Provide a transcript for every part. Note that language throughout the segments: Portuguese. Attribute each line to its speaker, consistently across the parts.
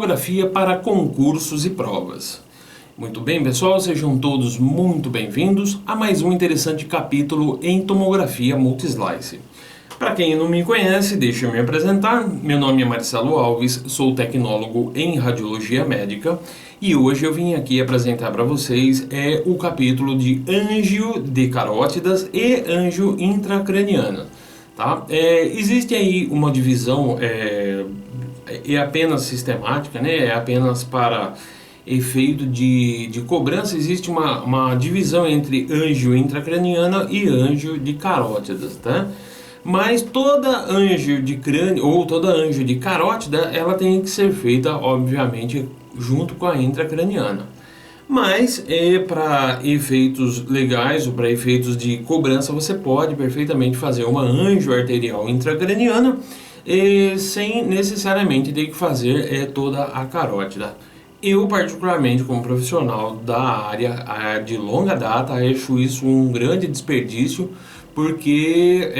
Speaker 1: Tomografia para concursos e provas. Muito bem, pessoal, sejam todos muito bem-vindos a mais um interessante capítulo em tomografia multislice. Para quem não me conhece, deixa eu me apresentar. Meu nome é Marcelo Alves, sou tecnólogo em radiologia médica e hoje eu vim aqui apresentar para vocês o capítulo de ângio de carótidas e ângio intracraniana. Tá? Existe aí uma divisão, é apenas sistemática, né? É apenas para efeito de cobrança. Existe uma divisão entre ângio intracraniana e ângio de carótidas, tá? Mas toda ângio de crânio ou toda ângio de carótida, ela tem que ser feita, obviamente, junto com a intracraniana. Mas para efeitos legais ou para efeitos de cobrança, você pode perfeitamente fazer uma ângio arterial intracraniana sem necessariamente ter que fazer toda a carótida. Eu, particularmente, como profissional da área de longa data, acho isso um grande desperdício, porque,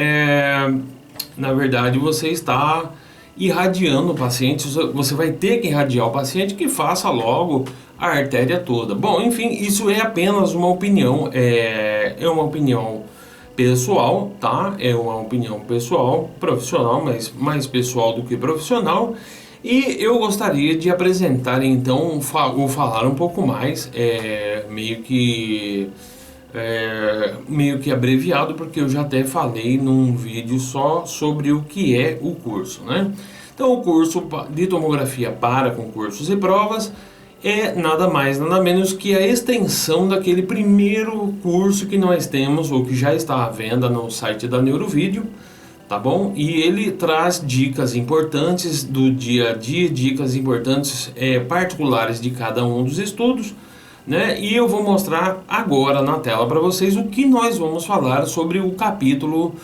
Speaker 1: na verdade, você está irradiando o paciente, você vai ter que irradiar o paciente que faça logo a artéria toda. Bom, enfim, isso é apenas uma opinião, é uma opinião pessoal, tá? É uma opinião pessoal, profissional, mas mais pessoal do que profissional. E eu gostaria de apresentar, então, ou falar um pouco mais, meio que abreviado, porque eu já até falei num vídeo só sobre o que é o curso, né? Então, o curso de tomografia para concursos e provas é nada mais, nada menos que a extensão daquele primeiro curso que nós temos, ou que já está à venda no site da Neurovídeo, tá bom? E ele traz dicas importantes do dia a dia, dicas importantes particulares de cada um dos estudos, né? E eu vou mostrar agora na tela para vocês o que nós vamos falar sobre o capítulo,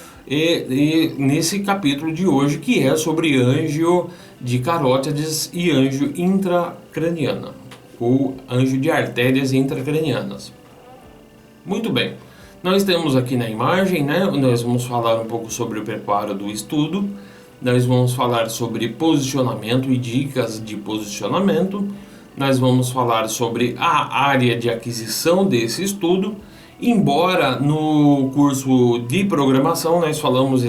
Speaker 1: nesse capítulo de hoje, que é sobre ângio de carótidas e ângio intracraniana, ou ângio de artérias intracranianas. Muito bem, nós temos aqui na imagem, né? Nós vamos falar um pouco sobre o preparo do estudo, nós vamos falar sobre posicionamento e dicas de posicionamento, nós vamos falar sobre a área de aquisição desse estudo. Embora no curso de programação nós falamos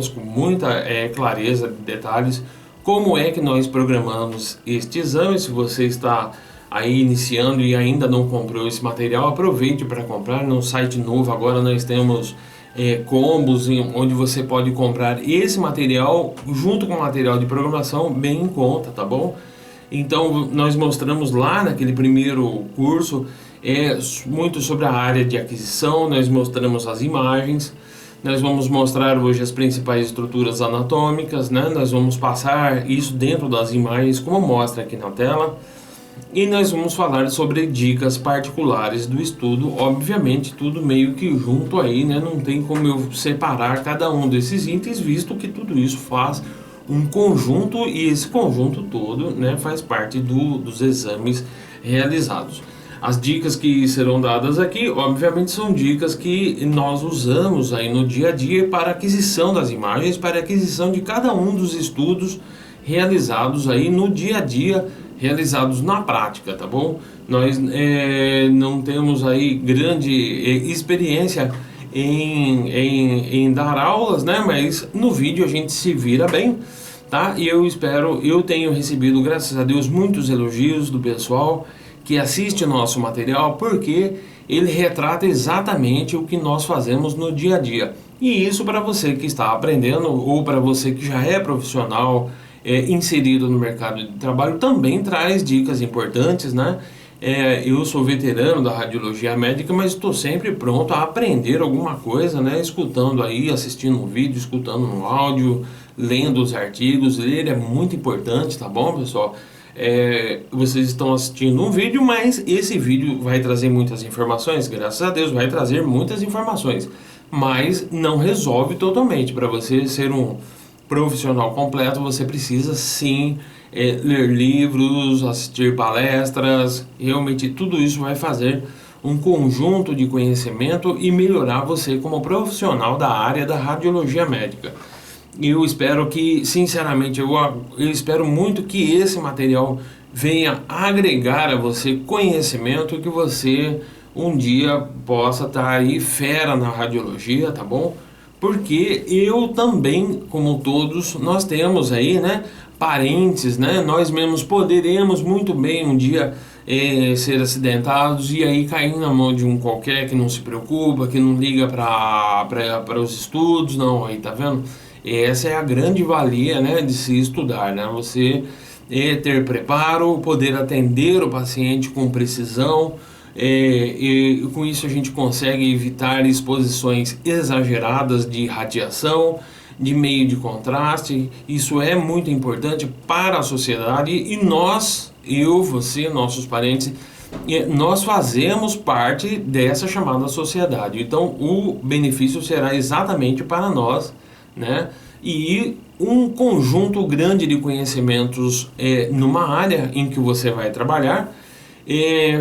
Speaker 1: com muita clareza de detalhes como é que nós programamos este exame. Se você está aí iniciando e ainda não comprou esse material, aproveite para comprar. No site novo agora nós temos combos onde você pode comprar esse material junto com o material de programação bem em conta, tá bom? Então nós mostramos lá naquele primeiro curso muito sobre a área de aquisição, nós mostramos as imagens, nós vamos mostrar hoje as principais estruturas anatômicas, né? Nós vamos passar isso dentro das imagens como mostra aqui na tela, e nós vamos falar sobre dicas particulares do estudo, obviamente tudo meio que junto aí, né? Não tem como eu separar cada um desses itens, visto que tudo isso faz um conjunto e esse conjunto todo, né, faz parte dos exames realizados. As dicas que serão dadas aqui, obviamente, são dicas que nós usamos aí no dia a dia para aquisição das imagens, para aquisição de cada um dos estudos realizados aí no dia a dia, realizados na prática, tá bom? Nós não temos aí grande experiência em dar aulas, né? Mas no vídeo a gente se vira bem, tá? E eu tenho recebido, graças a Deus, muitos elogios do pessoal que assiste o nosso material, porque ele retrata exatamente o que nós fazemos no dia a dia. E isso, para você que está aprendendo ou para você que já é profissional inserido no mercado de trabalho, também traz dicas importantes, né? Eu sou veterano da radiologia médica, mas estou sempre pronto a aprender alguma coisa, né? Escutando aí, assistindo um vídeo, escutando um áudio, lendo os artigos. Ler é muito importante, tá bom, pessoal? Vocês estão assistindo um vídeo, mas esse vídeo vai trazer muitas informações, graças a Deus vai trazer muitas informações, mas não resolve totalmente. Para você ser um profissional completo, você precisa sim ler livros, assistir palestras. Realmente tudo isso vai fazer um conjunto de conhecimento e melhorar você como profissional da área da radiologia médica. Eu espero que, sinceramente, eu espero muito que esse material venha agregar a você conhecimento, que você um dia possa estar aí fera na radiologia, tá bom? Porque eu também, como todos, nós temos aí, né, parentes, né, nós mesmos poderemos muito bem um dia ser acidentados e aí cair na mão de um qualquer que não se preocupa, que não liga para os estudos, não, aí tá vendo? Essa é a grande valia, né, de se estudar, né, você ter preparo, poder atender o paciente com precisão, e com isso a gente consegue evitar exposições exageradas de radiação, de meio de contraste. Isso é muito importante para a sociedade e nós, eu, você, nossos parentes, nós fazemos parte dessa chamada sociedade. Então o benefício será exatamente para nós, né? E um conjunto grande de conhecimentos numa área em que você vai trabalhar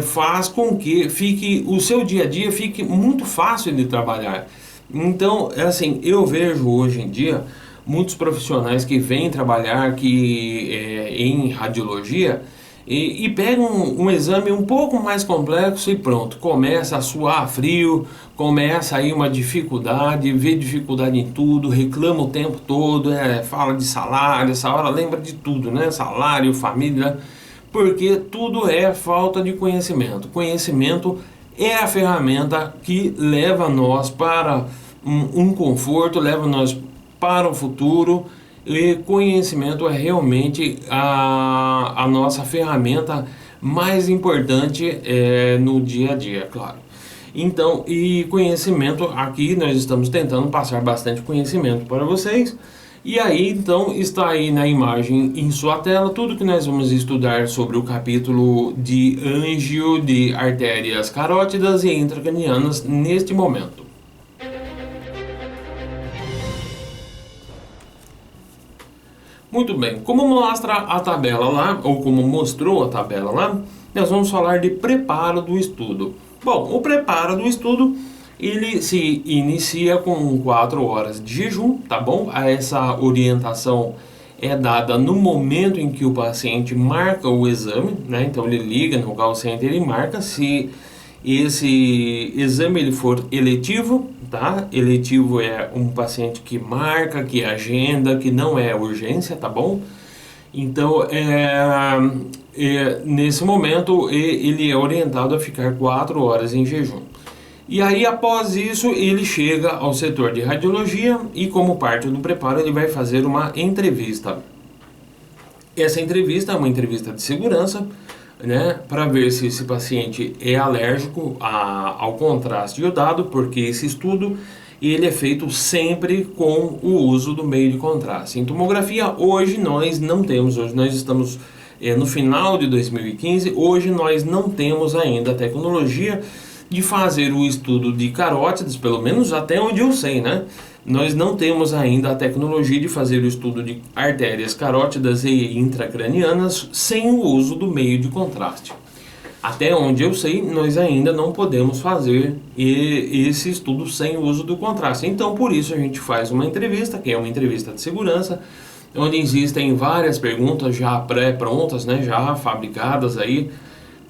Speaker 1: faz com que fique o seu dia a dia fique muito fácil de trabalhar. Então, assim, eu vejo hoje em dia muitos profissionais que vêm trabalhar em radiologia e pegam um exame um pouco mais complexo e pronto, começa a suar frio, começa aí uma dificuldade, vê dificuldade em tudo, reclama o tempo todo, fala de salário, essa hora lembra de tudo, né? Salário, família, porque tudo é falta de conhecimento. Conhecimento é a ferramenta que leva nós para um conforto, leva nós para o futuro. E conhecimento é realmente a nossa ferramenta mais importante no dia a dia, claro. Então, e conhecimento, aqui nós estamos tentando passar bastante conhecimento para vocês. E aí, então, está aí na imagem em sua tela tudo que nós vamos estudar sobre o capítulo de ângio de artérias carótidas e intracranianas neste momento. Muito bem, como mostra a tabela lá, ou como mostrou a tabela lá, nós vamos falar de preparo do estudo. Bom, o preparo do estudo, ele se inicia com 4 horas de jejum, tá bom? Essa orientação é dada no momento em que o paciente marca o exame, né? Então ele liga no call center e marca. Se esse exame ele for eletivo, tá? Eletivo é um paciente que marca, que agenda, que não é urgência, tá bom? Então, nesse momento, ele é orientado a ficar 4 horas em jejum. E aí, após isso, ele chega ao setor de radiologia e, como parte do preparo, ele vai fazer uma entrevista. Essa entrevista é uma entrevista de segurança, né, para ver se esse paciente é alérgico ao contraste iodado, porque esse estudo ele é feito sempre com o uso do meio de contraste. Em tomografia, hoje nós não temos, hoje nós estamos no final de 2015, hoje nós não temos ainda a tecnologia de fazer o estudo de carótidas, pelo menos até onde eu sei, né? Nós não temos ainda a tecnologia de fazer o estudo de artérias carótidas e intracranianas sem o uso do meio de contraste. Até onde eu sei, nós ainda não podemos fazer esse estudo sem o uso do contraste. Então, por isso a gente faz uma entrevista, que é uma entrevista de segurança, onde existem várias perguntas já pré-prontas, né, já fabricadas aí,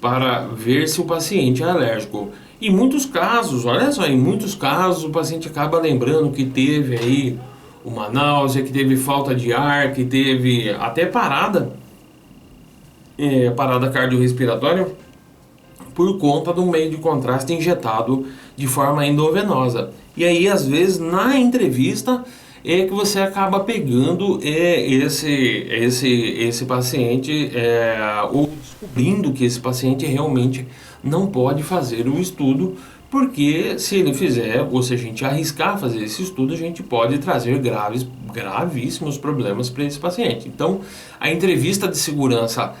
Speaker 1: para ver se o paciente é alérgico. Em muitos casos, olha só, em muitos casos o paciente acaba lembrando que teve aí uma náusea, que teve falta de ar, que teve até parada cardiorrespiratória, por conta do meio de contraste injetado de forma endovenosa. E aí, às vezes, na entrevista é que você acaba pegando esse paciente ou descobrindo que esse paciente realmente não pode fazer o estudo, porque se ele fizer, ou se a gente arriscar fazer esse estudo, a gente pode trazer gravíssimos problemas para esse paciente. Então, a entrevista de segurança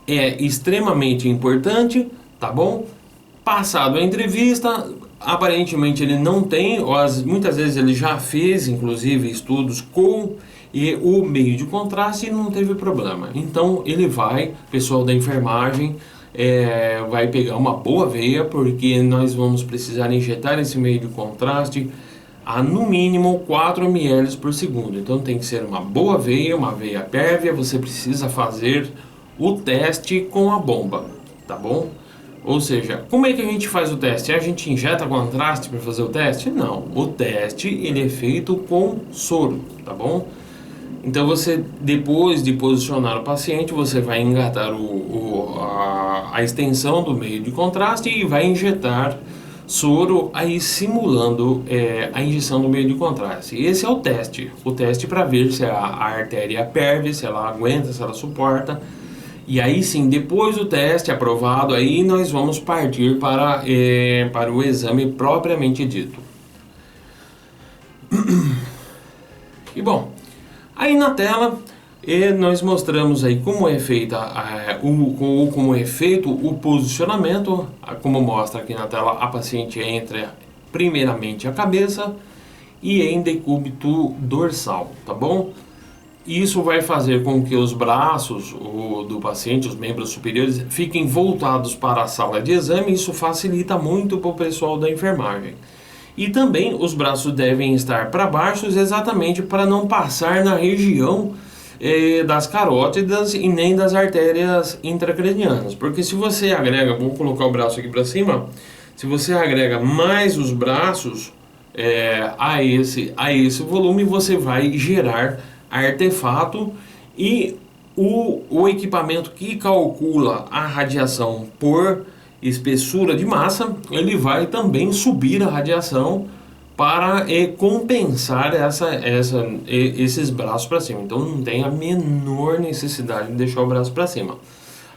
Speaker 1: é extremamente importante, tá bom? Passado a entrevista, aparentemente ele não tem, ou muitas vezes ele já fez, inclusive, estudos com o meio de contraste e não teve problema. Então ele vai, pessoal da enfermagem, vai pegar uma boa veia, porque nós vamos precisar injetar esse meio de contraste a no mínimo 4 ml por segundo. Então tem que ser uma boa veia, uma veia pérvia. Você precisa fazer o teste com a bomba, tá bom? Ou seja, como é que a gente faz o teste? A gente injeta contraste para fazer o teste? Não, o teste ele é feito com soro, tá bom? Então você, depois de posicionar o paciente, você vai engatar a extensão do meio de contraste e vai injetar soro aí simulando a injeção do meio de contraste. Esse é o teste para ver se a artéria perde, se ela aguenta, se ela suporta. E aí sim, depois do teste aprovado, aí nós vamos partir para o exame propriamente dito. E bom, aí na tela nós mostramos aí como é feita como é feito o posicionamento. Como mostra aqui na tela, a paciente entra primeiramente a cabeça e em decúbito dorsal, tá bom? Isso vai fazer com que os braços do paciente, os membros superiores, fiquem voltados para a sala de exame. Isso facilita muito para o pessoal da enfermagem. E também os braços devem estar para baixo, exatamente para não passar na região das carótidas e nem das artérias intracranianas. Porque se você agrega, vou colocar o braço aqui para cima, se você agrega mais os braços a esse volume, você vai gerar artefato, e o equipamento que calcula a radiação por espessura de massa, ele vai também subir a radiação para compensar esses braços para cima. Então não tem a menor necessidade de deixar o braço para cima,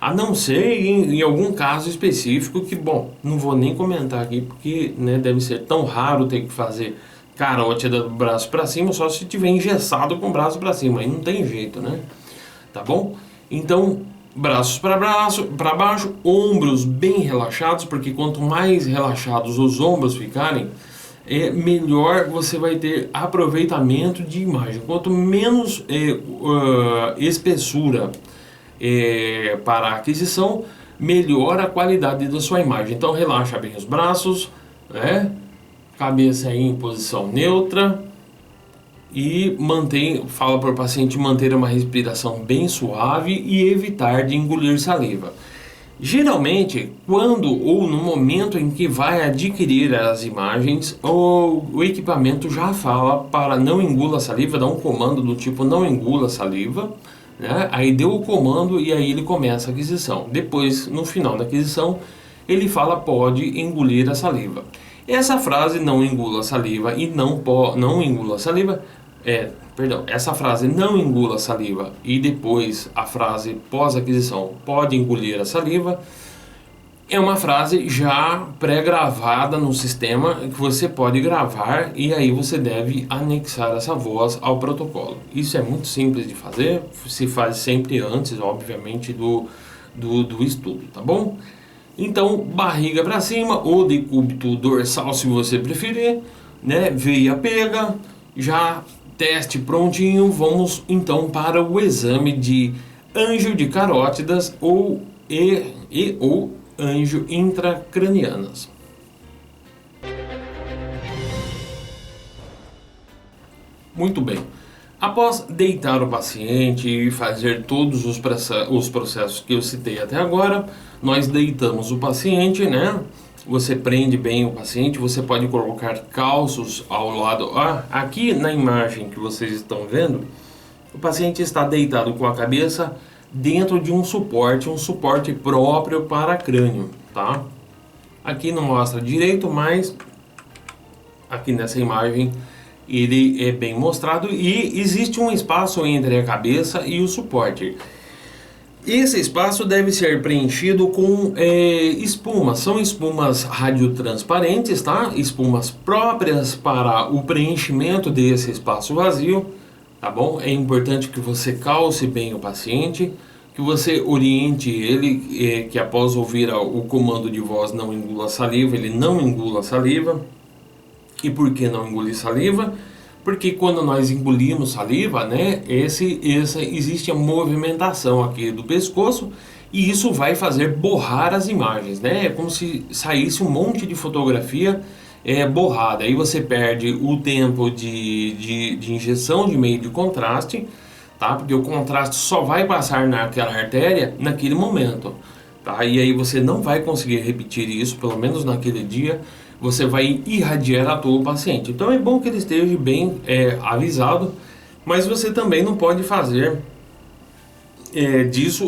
Speaker 1: a não ser em algum caso específico que, bom, não vou nem comentar aqui porque, né, deve ser tão raro ter que fazer carótida do braço para cima, só se tiver engessado com o braço para cima, aí não tem jeito, né? Tá bom? Então, braços para baixo, ombros bem relaxados, porque quanto mais relaxados os ombros ficarem, melhor você vai ter aproveitamento de imagem. Quanto menos espessura para a aquisição, melhor a qualidade da sua imagem. Então relaxa bem os braços, né? Cabeça aí em posição neutra e fala para o paciente manter uma respiração bem suave e evitar de engolir saliva. Geralmente, quando ou no momento em que vai adquirir as imagens, o equipamento já fala para não engula saliva, dá um comando do tipo não engula saliva, né? Aí deu o comando e aí ele começa a aquisição. Depois, no final da aquisição, ele fala pode engolir a saliva. Essa frase não engula saliva e não engula saliva, essa frase não engula saliva e depois a frase pós-aquisição pode engolir a saliva, é uma frase já pré-gravada no sistema que você pode gravar e aí você deve anexar essa voz ao protocolo. Isso é muito simples de fazer, se faz sempre antes, obviamente, do estudo, tá bom? Então, barriga para cima ou decúbito dorsal, se você preferir, né? Veia pega, já teste prontinho. Vamos então para o exame de anjo de carótidas ou anjo intracranianas. Muito bem. Após deitar o paciente e fazer todos os processos que eu citei até agora, nós deitamos o paciente, né? Você prende bem o paciente, você pode colocar calços ao lado. Aqui na imagem que vocês estão vendo, o paciente está deitado com a cabeça dentro de um suporte próprio para crânio, tá? Aqui não mostra direito, mas aqui nessa imagem ele é bem mostrado e existe um espaço entre a cabeça e o suporte. Esse espaço deve ser preenchido com espumas. São espumas radiotransparentes, tá? Espumas próprias para o preenchimento desse espaço vazio, tá bom? É importante que você calce bem o paciente, que você oriente ele, que após ouvir o comando de voz não engula saliva, ele não engula saliva. E por que não engolir saliva? Porque quando nós engolimos saliva, né, existe a movimentação aqui do pescoço e isso vai fazer borrar as imagens, né? É como se saísse um monte de fotografia borrada. Aí você perde o tempo de injeção de meio de contraste, tá? Porque o contraste só vai passar naquela artéria naquele momento, tá? E aí você não vai conseguir repetir isso, pelo menos naquele dia. Você vai irradiar a todo o paciente. Então é bom que ele esteja bem avisado, mas você também não pode fazer disso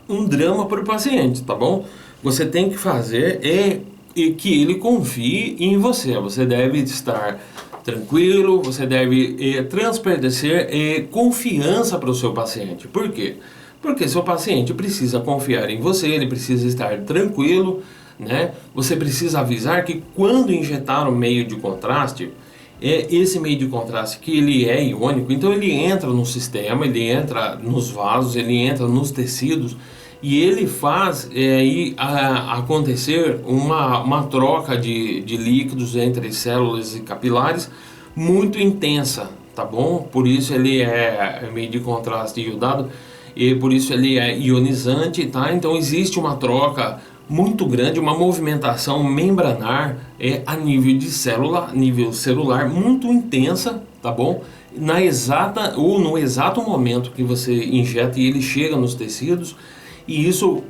Speaker 1: um drama para o paciente, tá bom? Você tem que fazer que ele confie em você. Você deve estar tranquilo, você deve transparecer confiança para o seu paciente. Por quê? Porque seu paciente precisa confiar em você, ele precisa estar tranquilo, né? Você precisa avisar que quando injetar o meio de contraste, esse meio de contraste que ele é iônico, então ele entra no sistema, ele entra nos vasos, ele entra nos tecidos e ele faz acontecer uma troca de líquidos entre células e capilares muito intensa, tá bom? Por isso ele é meio de contraste iodado e por isso ele é ionizante, tá? Então existe uma troca muito grande, uma movimentação membranar a nível de célula, nível celular, muito intensa, tá bom? No exato momento que você injeta e ele chega nos tecidos, e isso,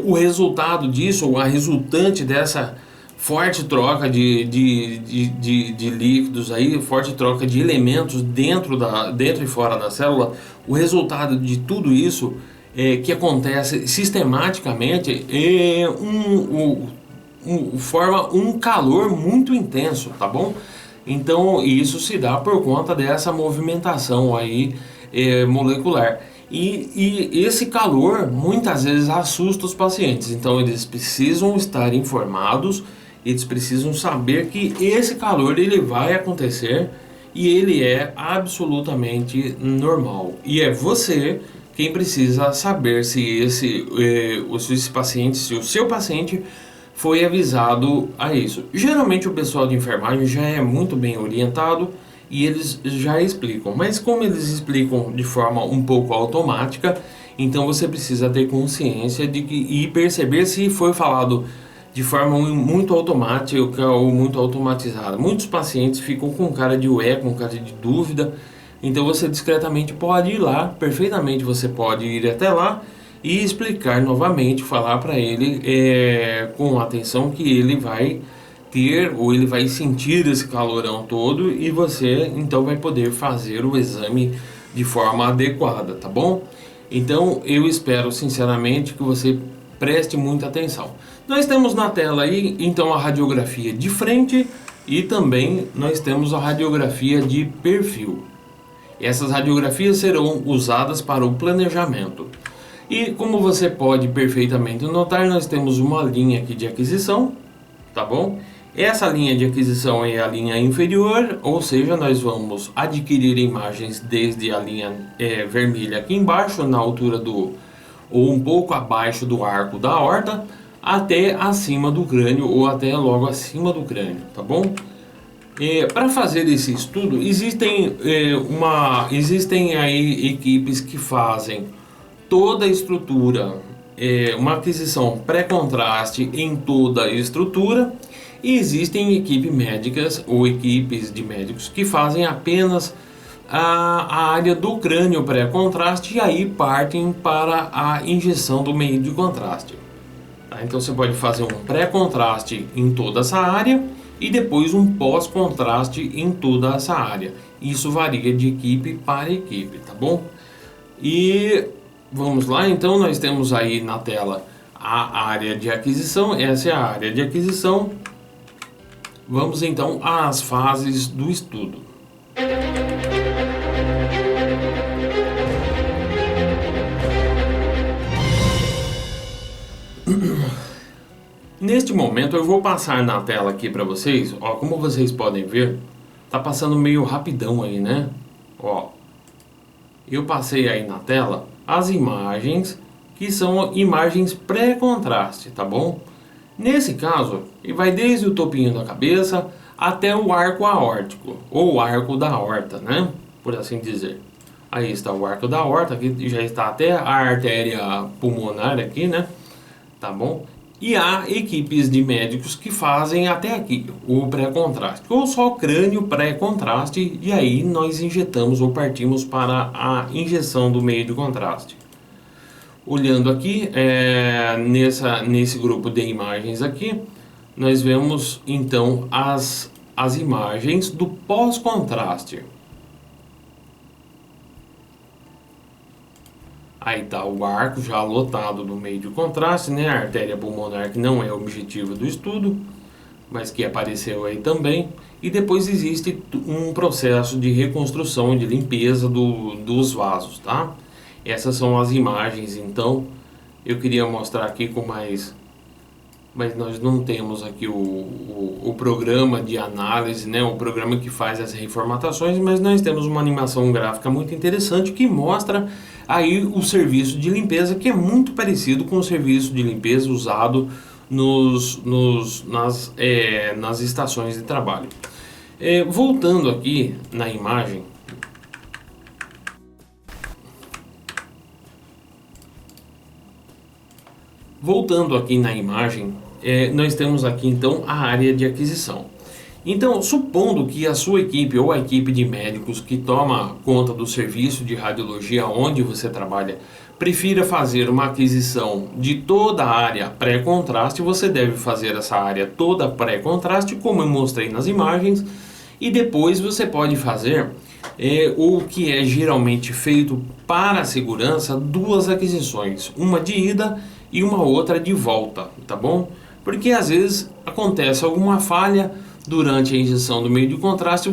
Speaker 1: o resultado disso, a resultante dessa forte troca de líquidos aí, forte troca de elementos dentro e fora da célula, o resultado de tudo isso que acontece sistematicamente forma um calor muito intenso, tá bom? Então isso se dá por conta dessa movimentação aí molecular. E esse calor muitas vezes assusta os pacientes, então eles precisam estar informados, eles precisam saber que esse calor ele vai acontecer e ele é absolutamente normal. E é você quem precisa saber se se o seu paciente foi avisado a isso. Geralmente o pessoal de enfermagem já é muito bem orientado e eles já explicam, mas como eles explicam de forma um pouco automática, então você precisa ter consciência e perceber se foi falado de forma muito automática ou muito automatizada. Muitos pacientes ficam com cara de ué, com cara de dúvida. Então você discretamente pode ir lá, perfeitamente você pode ir até lá e explicar novamente, falar para ele com atenção que ele vai ter ou ele vai sentir esse calorão todo e você então vai poder fazer o exame de forma adequada, tá bom? Então eu espero sinceramente que você preste muita atenção. Nós temos na tela aí então a radiografia de frente e também nós temos a radiografia de perfil. Essas radiografias serão usadas para o planejamento. E como você pode perfeitamente notar, nós temos uma linha aqui de aquisição, tá bom? Essa linha de aquisição é a linha inferior, ou seja, nós vamos adquirir imagens desde a linha vermelha aqui embaixo, na altura ou um pouco abaixo do arco da aorta, até acima do crânio ou até logo acima do crânio, tá bom? Para fazer esse estudo, existem aí equipes que fazem toda a estrutura, uma aquisição pré-contraste em toda a estrutura, e existem equipes médicas ou equipes de médicos que fazem apenas a área do crânio pré-contraste e aí partem para a injeção do meio de contraste. Tá? Então você pode fazer um pré-contraste em toda essa área e depois um pós-contraste em toda essa área. Isso varia de equipe para equipe, tá bom? E vamos lá, então nós temos aí na tela a área de aquisição, essa é a área de aquisição. Vamos então às fases do estudo. Neste momento eu vou passar na tela aqui para vocês, ó, como vocês podem ver, tá passando meio rapidão aí, né? Ó, eu passei aí na tela as imagens que são imagens pré-contraste, tá bom? Nesse caso, ele vai desde o topinho da cabeça até o arco aórtico, ou o arco da aorta, né? Por assim dizer. Aí está o arco da aorta, aqui já está até a artéria pulmonar aqui, né? Tá bom? E há equipes de médicos que fazem até aqui o pré-contraste, ou só crânio pré-contraste, e aí nós injetamos ou partimos para a injeção do meio de contraste. Olhando aqui, nesse grupo de imagens aqui, nós vemos então as imagens do pós-contraste. Aí está o arco já lotado no meio de contraste, né? A artéria pulmonar, que não é o objetivo do estudo, mas que apareceu aí também. E depois existe um processo de reconstrução, de limpeza dos vasos, tá? Essas são as imagens, então eu queria mostrar aqui com mais... Mas nós não temos aqui o programa de análise, né? O programa que faz as reformatações, mas nós temos uma animação gráfica muito interessante que mostra aí o serviço de limpeza, que é muito parecido com o serviço de limpeza usado nas estações de trabalho. Voltando aqui na imagem, nós temos aqui então a área de aquisição. Então, supondo que a sua equipe ou a equipe de médicos que toma conta do serviço de radiologia onde você trabalha prefira fazer uma aquisição de toda a área pré-contraste, você deve fazer essa área toda pré-contraste, como eu mostrei nas imagens, e depois você pode fazer o que é geralmente feito para a segurança, duas aquisições, uma de ida e uma outra de volta, tá bom? Porque às vezes acontece alguma falha durante a injeção do meio de contraste,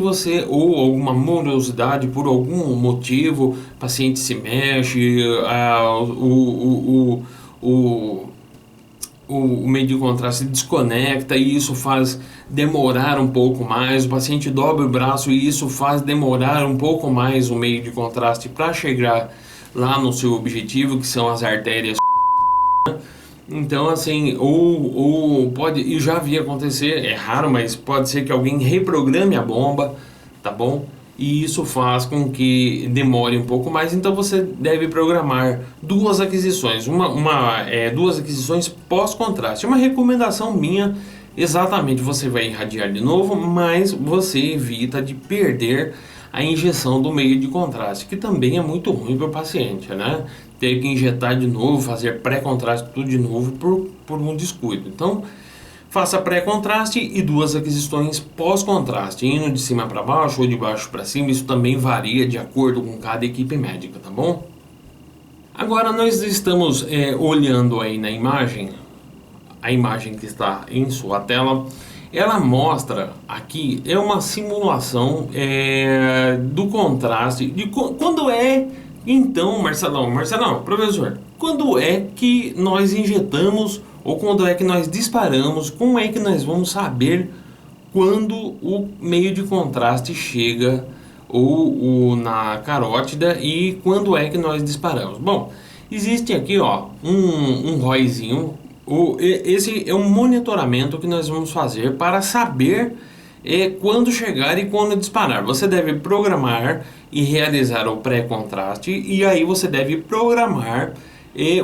Speaker 1: ou alguma morosidade por algum motivo, o paciente se mexe, o meio de contraste se desconecta e isso faz demorar um pouco mais, o paciente dobra o braço e isso faz demorar um pouco mais o meio de contraste para chegar lá no seu objetivo, que são as artérias. Então, assim, ou pode, e já vi acontecer, é raro, mas pode ser que alguém reprograme a bomba, tá bom? E isso faz com que demore um pouco mais, então você deve programar duas aquisições, duas aquisições pós-contraste. Uma recomendação minha, exatamente, você vai irradiar de novo, mas você evita de perder a injeção do meio de contraste, que também é muito ruim para o paciente, né? Ter que injetar de novo, fazer pré-contraste tudo de novo por um descuido. Então, faça pré-contraste e duas aquisições pós-contraste, indo de cima para baixo ou de baixo para cima. Isso também varia de acordo com cada equipe médica, tá bom? Agora nós estamos olhando aí na imagem, a imagem que está em sua tela. Ela mostra aqui, é uma simulação do contraste, de quando é, então, Marcelão, professor, quando é que nós injetamos ou quando é que nós disparamos, como é que nós vamos saber quando o meio de contraste chega ou na carótida e quando é que nós disparamos? Bom, existe aqui um ROIzinho. Esse é um monitoramento que nós vamos fazer para saber quando chegar e quando disparar. Você deve programar e realizar o pré-contraste e aí você deve programar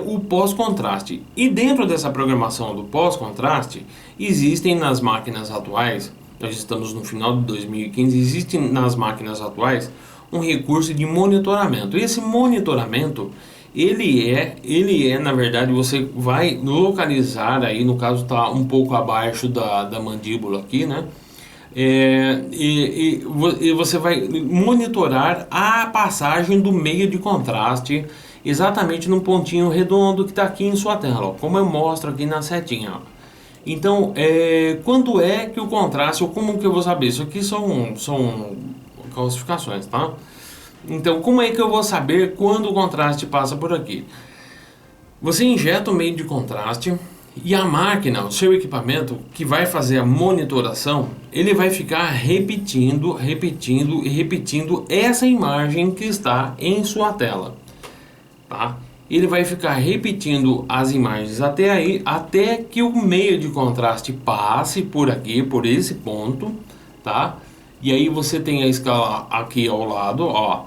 Speaker 1: o pós-contraste. E dentro dessa programação do pós-contraste, existem nas máquinas atuais, nós estamos no final de 2015, existe nas máquinas atuais um recurso de monitoramento. Esse monitoramento ele é, na verdade, você vai localizar aí, no caso está um pouco abaixo da mandíbula aqui, né? E você vai monitorar a passagem do meio de contraste exatamente no pontinho redondo que está aqui em sua tela, ó, como eu mostro aqui na setinha, ó. Então, quando é que o contraste, ou como que eu vou saber? Isso aqui são classificações, tá? Então, como é que eu vou saber quando o contraste passa por aqui? Você injeta o meio de contraste e a máquina, o seu equipamento que vai fazer a monitoração, ele vai ficar repetindo essa imagem que está em sua tela, tá? Ele vai ficar repetindo as imagens até aí, até que o meio de contraste passe por aqui, por esse ponto, tá? E aí você tem a escala aqui ao lado, ó,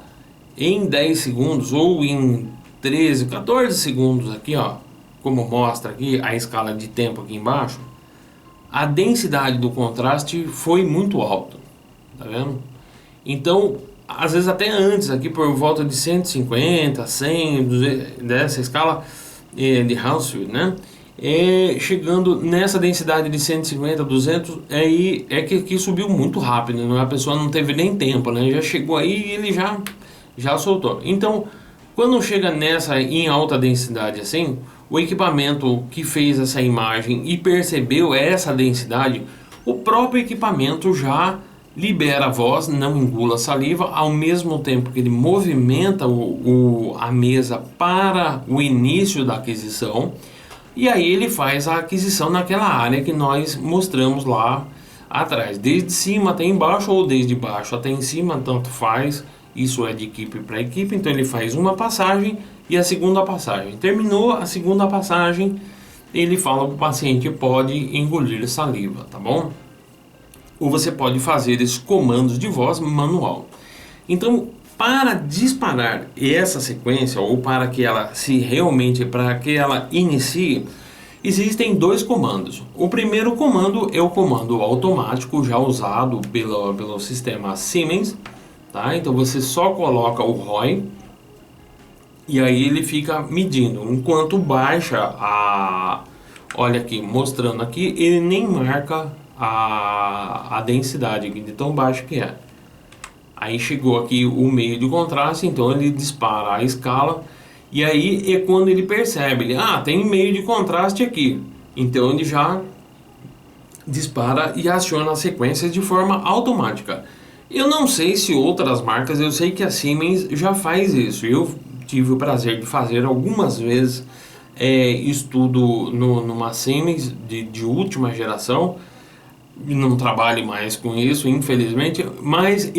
Speaker 1: em 10 segundos ou em 13, 14 segundos aqui, ó, como mostra aqui a escala de tempo aqui embaixo, a densidade do contraste foi muito alta, tá vendo? Então, às vezes até antes, aqui por volta de 150, 100, 200, dessa escala de Hounsfield, né? Chegando nessa densidade de 150, 200, aí é que aqui subiu muito rápido, né? A pessoa não teve nem tempo, né? Já chegou aí e ele já soltou. Então, quando chega nessa em alta densidade assim, o equipamento que fez essa imagem e percebeu essa densidade, o próprio equipamento já libera a voz, não engula saliva, ao mesmo tempo que ele movimenta a mesa para o início da aquisição, e aí ele faz a aquisição naquela área que nós mostramos lá atrás, desde cima até embaixo ou desde baixo até em cima, tanto faz. Isso é de equipe para equipe, então ele faz uma passagem e a segunda passagem. Terminou a segunda passagem, ele fala que o paciente pode engolir saliva, tá bom? Ou você pode fazer esses comandos de voz manual. Então, para disparar essa sequência, ou para que ela para que ela inicie, existem dois comandos. O primeiro comando é o comando automático, já usado pelo sistema Siemens, tá? Então você só coloca o ROI e aí ele fica medindo. Enquanto baixa olha aqui, mostrando aqui, ele nem marca a densidade de tão baixo que é. Aí chegou aqui o meio de contraste, então ele dispara a escala, e aí é quando ele percebe, tem meio de contraste aqui, então ele já dispara e aciona a sequência de forma automática. Eu não sei se outras marcas, eu sei que a Siemens já faz isso. Eu tive o prazer de fazer algumas vezes estudo numa Siemens de última geração. Não trabalho mais com isso, infelizmente, mas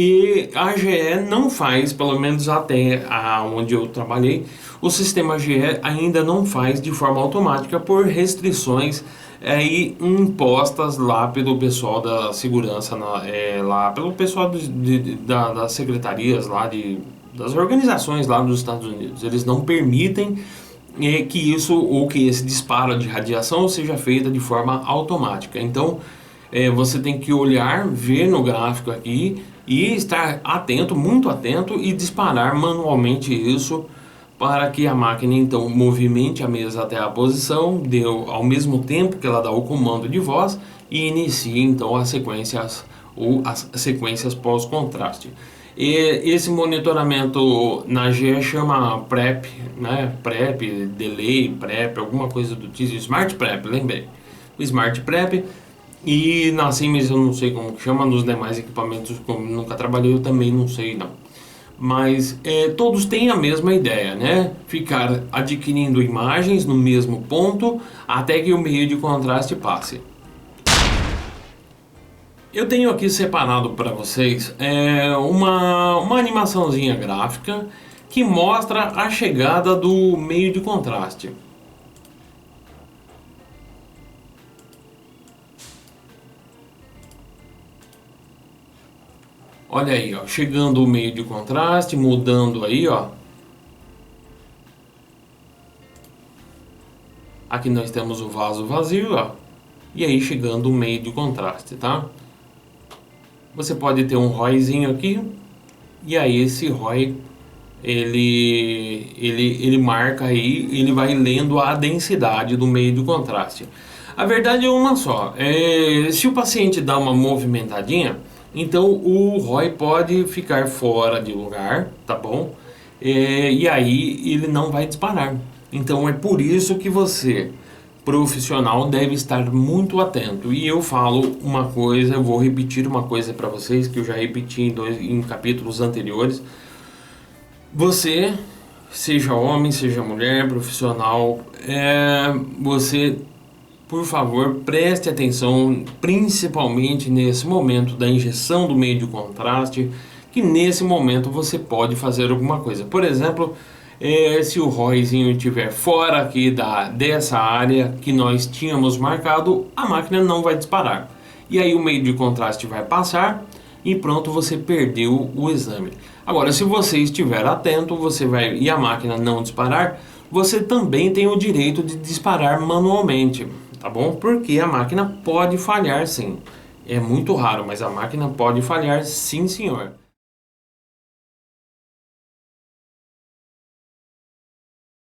Speaker 1: a GE não faz, pelo menos até onde eu trabalhei, o sistema GE ainda não faz de forma automática por restrições impostas lá pelo pessoal da segurança, lá pelo pessoal das secretarias lá das organizações lá dos Estados Unidos. Eles não permitem que isso ou que esse disparo de radiação seja feito de forma automática. Então você tem que olhar, ver no gráfico aqui e estar atento, muito atento, e disparar manualmente isso para que a máquina então movimente a mesa até a posição, ao mesmo tempo que ela dá o comando de voz, e inicie então as sequências pós-contraste. Esse monitoramento na GE chama PrEP, né? PrEP, Delay, PrEP, alguma coisa do tipo, Smart PrEP, lembrei. O Smart PrEP. E na Siemens eu não sei como que chama, nos demais equipamentos, como nunca trabalhei, eu também não sei não. Mas todos têm a mesma ideia, né? Ficar adquirindo imagens no mesmo ponto até que o meio de contraste passe. Eu tenho aqui separado para vocês uma animaçãozinha gráfica que mostra a chegada do meio de contraste. Olha aí, ó, chegando o meio de contraste, mudando aí, ó. Aqui nós temos o vaso vazio, ó. E aí chegando o meio de contraste, tá? Você pode ter um ROIzinho aqui. E aí esse ROI, ele marca aí, ele vai lendo a densidade do meio de contraste. A verdade é uma só. Se o paciente dá uma movimentadinha, então o ROI pode ficar fora de lugar, tá bom? E aí ele não vai disparar. Então é por isso que você, profissional, deve estar muito atento. E eu falo uma coisa, eu vou repetir uma coisa para vocês que eu já repeti em capítulos anteriores. Você, seja homem, seja mulher, profissional, você, por favor, preste atenção, principalmente nesse momento da injeção do meio de contraste, que nesse momento você pode fazer alguma coisa. Por exemplo, se o ROIzinho estiver fora aqui dessa área que nós tínhamos marcado, a máquina não vai disparar. E aí o meio de contraste vai passar e pronto, você perdeu o exame. Agora, se você estiver atento, e a máquina não disparar, você também tem o direito de disparar manualmente, tá bom? Porque a máquina pode falhar sim. É muito raro, mas a máquina pode falhar sim, senhor.